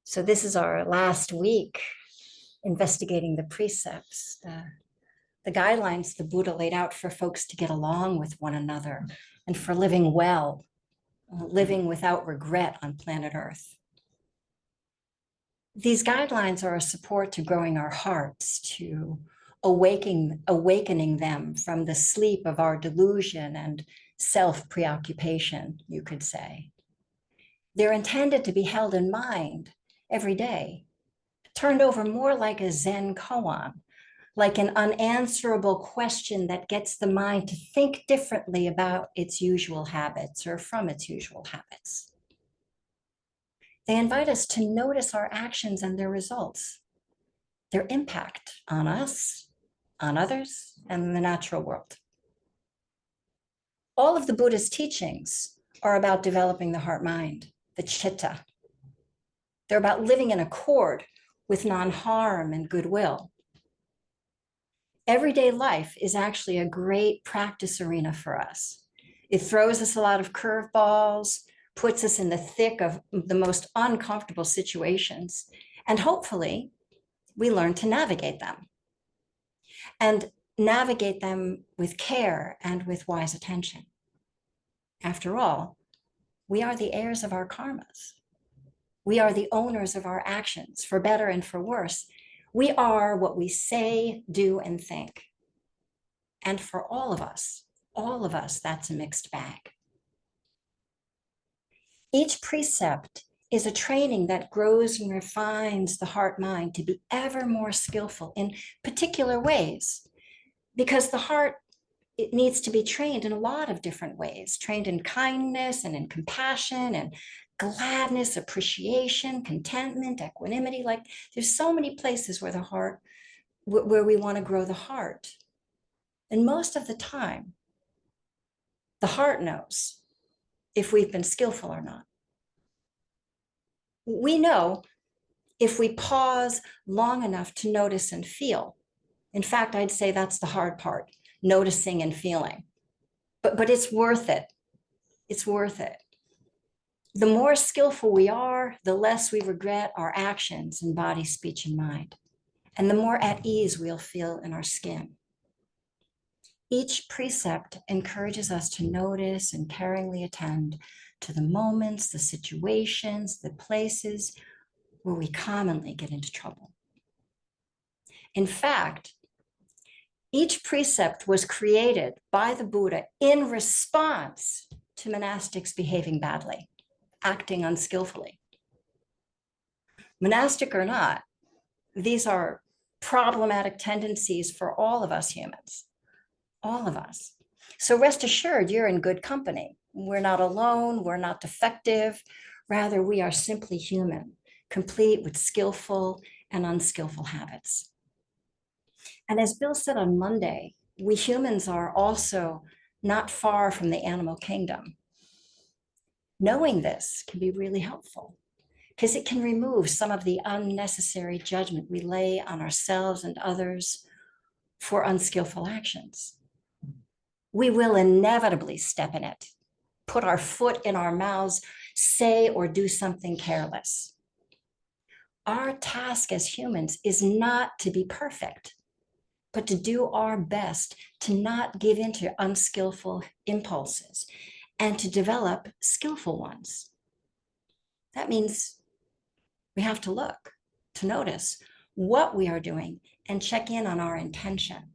So this is our last week investigating the precepts, the guidelines the Buddha laid out for folks to get along with one another and for living well, living without regret on planet Earth. These guidelines are a support to growing our hearts, to awakening them from the sleep of our delusion and self-preoccupation, you could say. They're intended to be held in mind every day, turned over more like a Zen koan, like an unanswerable question that gets the mind to think differently about its usual habits or from its usual habits. They invite us to notice our actions and their results, their impact on us, on others, and the natural world. All of the Buddha's teachings are about developing the heart-mind, the citta. They're about living in accord with non-harm and goodwill. Everyday life is actually a great practice arena for us. It throws us a lot of curveballs, puts us in the thick of the most uncomfortable situations, and hopefully we learn to navigate them. And navigate them with care and with wise attention. After all, we are the heirs of our karmas. We are the owners of our actions, for better and for worse. We are what we say, do, and think. And for all of us, that's a mixed bag. Each precept is a training that grows and refines the heart-mind to be ever more skillful in particular ways, because the heart, it needs to be trained in a lot of different ways, trained in kindness and in compassion and gladness, appreciation, contentment, equanimity. Like there's so many places where the heart, where we want to grow the heart. And most of the time, the heart knows if we've been skillful or not. We know if we pause long enough to notice and feel. In fact, I'd say that's the hard part, noticing and feeling. But it's worth it. It's worth it. The more skillful we are, the less we regret our actions in body, speech, and mind, and the more at ease we'll feel in our skin. Each precept encourages us to notice and caringly attend to the moments, the situations, the places where we commonly get into trouble. In fact, each precept was created by the Buddha in response to monastics behaving badly, acting unskillfully. Monastic or not, these are problematic tendencies for all of us humans, all of us. So rest assured, you're in good company. We're not alone, we're not defective. Rather, we are simply human, complete with skillful and unskillful habits. And as Bill said on Monday, we humans are also not far from the animal kingdom. Knowing this can be really helpful because it can remove some of the unnecessary judgment we lay on ourselves and others for unskillful actions. We will inevitably step in it, put our foot in our mouths, say or do something careless. Our task as humans is not to be perfect, but to do our best to not give in to unskillful impulses and to develop skillful ones. That means we have to look, to notice what we are doing and check in on our intention,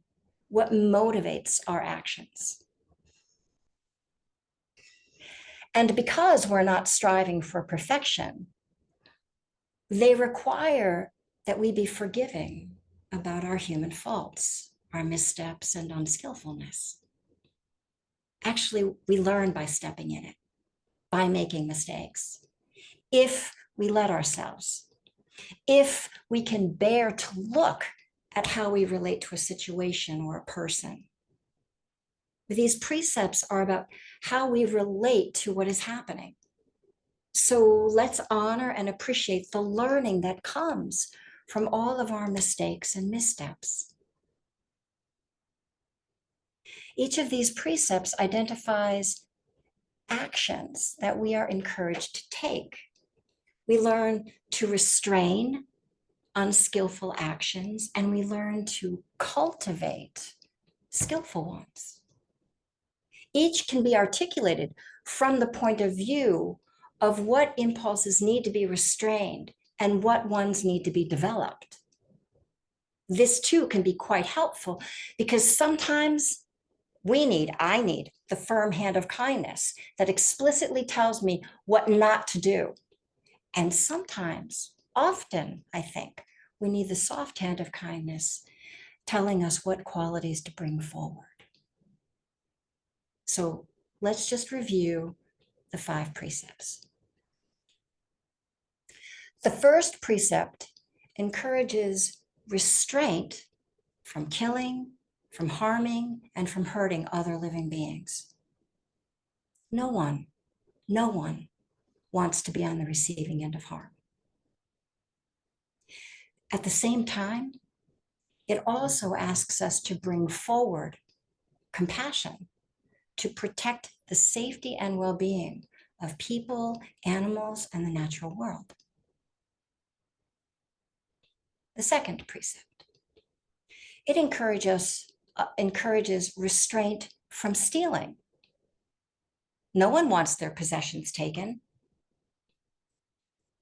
what motivates our actions. And because we're not striving for perfection, they require that we be forgiving about our human faults, our missteps and unskillfulness. Actually, we learn by stepping in it, by making mistakes. If we let ourselves, if we can bear to look at how we relate to a situation or a person. These precepts are about how we relate to what is happening. So let's honor and appreciate the learning that comes from all of our mistakes and missteps. Each of these precepts identifies actions that we are encouraged to take. We learn to restrain unskillful actions, and we learn to cultivate skillful ones. Each can be articulated from the point of view of what impulses need to be restrained and what ones need to be developed. This too can be quite helpful because sometimes I need the firm hand of kindness that explicitly tells me what not to do. And sometimes, often, I think, we need the soft hand of kindness telling us what qualities to bring forward. So let's just review the 5 precepts. The first precept encourages restraint from killing, from harming, and from hurting other living beings. No one wants to be on the receiving end of harm. At the same time, it also asks us to bring forward compassion to protect the safety and well-being of people, animals, and the natural world. The second precept, it encourages restraint from stealing. No one wants their possessions taken.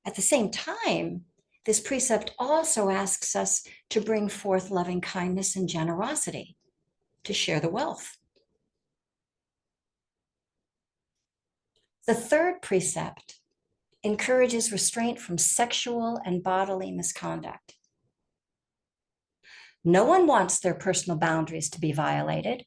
At the same time, this precept also asks us to bring forth loving kindness and generosity, to share the wealth. The third precept encourages restraint from sexual and bodily misconduct. No one wants their personal boundaries to be violated.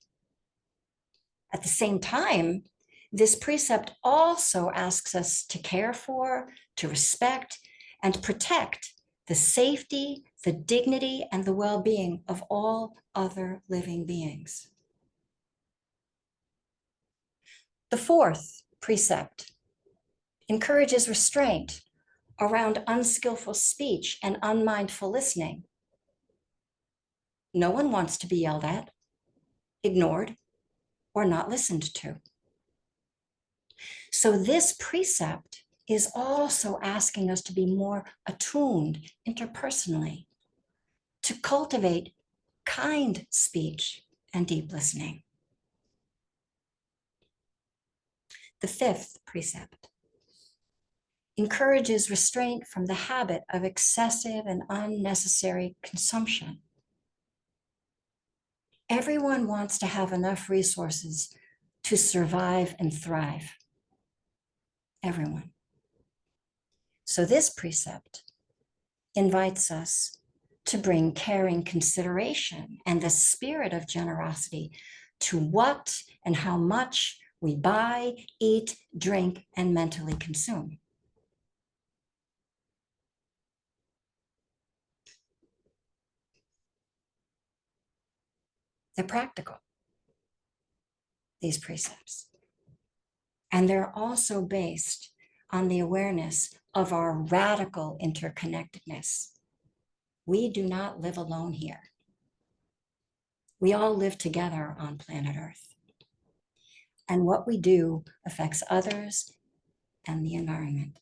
At the same time, this precept also asks us to care for, to respect, and protect the safety, the dignity, and the well-being of all other living beings. The fourth precept encourages restraint around unskillful speech and unmindful listening. No one wants to be yelled at, ignored, or not listened to. So this precept is also asking us to be more attuned interpersonally, to cultivate kind speech and deep listening. The fifth precept encourages restraint from the habit of excessive and unnecessary consumption. Everyone wants to have enough resources to survive and thrive. Everyone. So this precept invites us to bring caring consideration and the spirit of generosity to what and how much we buy, eat, drink, and mentally consume. They're practical, these precepts. And they're also based on the awareness of our radical interconnectedness. We do not live alone here. We all live together on planet Earth. And what we do affects others and the environment.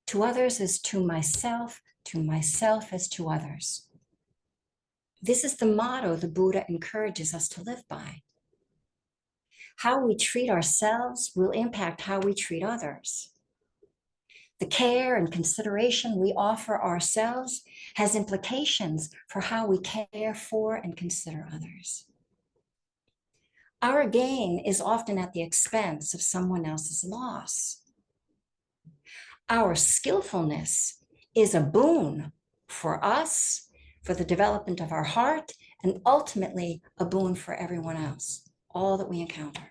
To others is to myself as to others. This is the motto the Buddha encourages us to live by. How we treat ourselves will impact how we treat others. The care and consideration we offer ourselves has implications for how we care for and consider others. Our gain is often at the expense of someone else's loss. Our skillfulness is a boon for us, for the development of our heart, and ultimately a boon for everyone else, all that we encounter.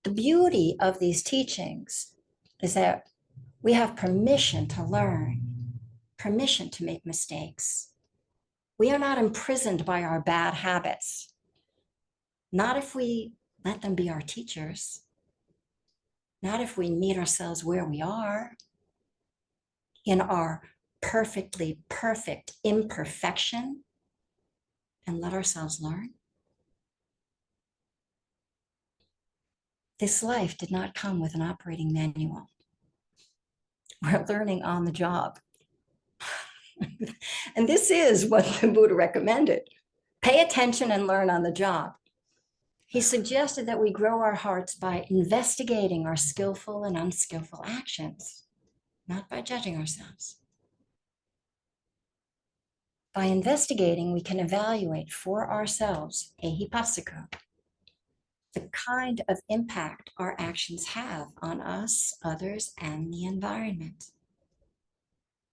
The beauty of these teachings is that we have permission to learn, permission to make mistakes. We are not imprisoned by our bad habits, not if we let them be our teachers, not if we meet ourselves where we are, in our perfectly perfect imperfection, and let ourselves learn. This life did not come with an operating manual. We're learning on the job. And this is what the Buddha recommended. Pay attention and learn on the job. He suggested that we grow our hearts by investigating our skillful and unskillful actions, not by judging ourselves. By investigating, we can evaluate for ourselves, ehipassiko, the kind of impact our actions have on us, others, and the environment.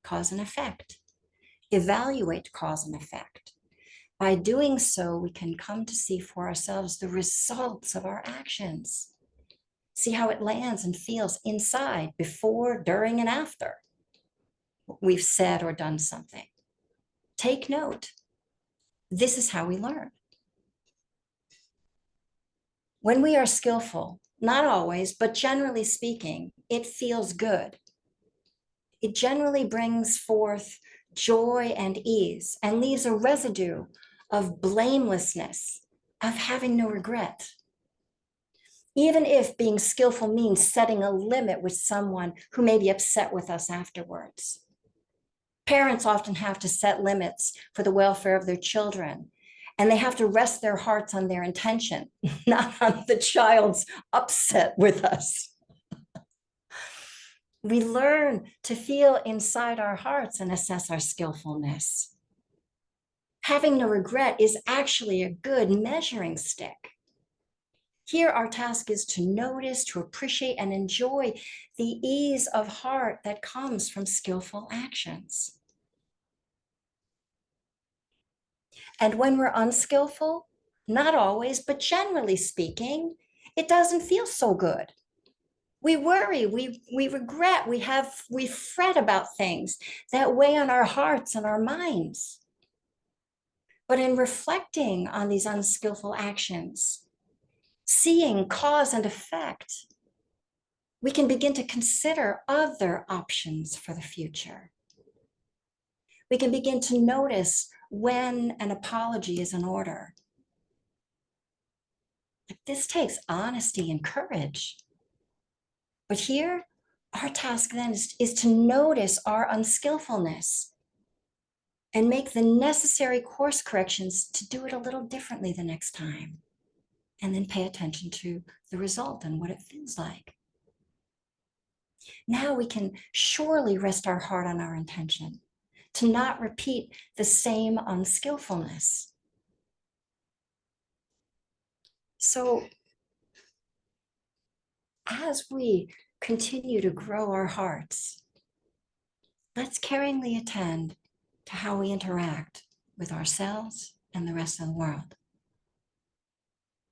Cause and effect. Evaluate cause and effect. By doing so, we can come to see for ourselves the results of our actions. See how it lands and feels inside, before, during, and after we've said or done something. Take note. This is how we learn. When we are skillful, not always, but generally speaking, it feels good. It generally brings forth joy and ease and leaves a residue of blamelessness, of having no regret. Even if being skillful means setting a limit with someone who may be upset with us afterwards. Parents often have to set limits for the welfare of their children, and they have to rest their hearts on their intention, not on the child's upset with us. We learn to feel inside our hearts and assess our skillfulness. Having no regret is actually a good measuring stick. Here, our task is to notice, to appreciate, and enjoy the ease of heart that comes from skillful actions. And when we're unskillful, not always, but generally speaking, it doesn't feel so good. We worry, we regret, we fret about things that weigh on our hearts and our minds. But in reflecting on these unskillful actions, seeing cause and effect, we can begin to consider other options for the future. We can begin to notice when an apology is in order. This takes honesty and courage. But here, our task then is to notice our unskillfulness and make the necessary course corrections to do it a little differently the next time. And then pay attention to the result and what it feels like. Now we can surely rest our heart on our intention to not repeat the same unskillfulness. So as we continue to grow our hearts, let's caringly attend to how we interact with ourselves and the rest of the world.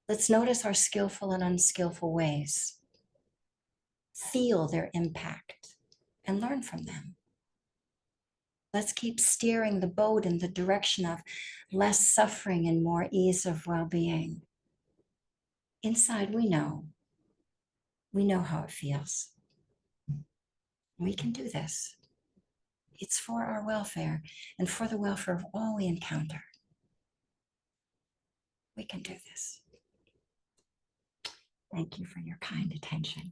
Let's notice our skillful and unskillful ways, feel their impact, and learn from them. Let's keep steering the boat in the direction of less suffering and more ease of well-being. Inside, we know how it feels. We can do this. It's for our welfare and for the welfare of all we encounter. We can do this. Thank you for your kind attention.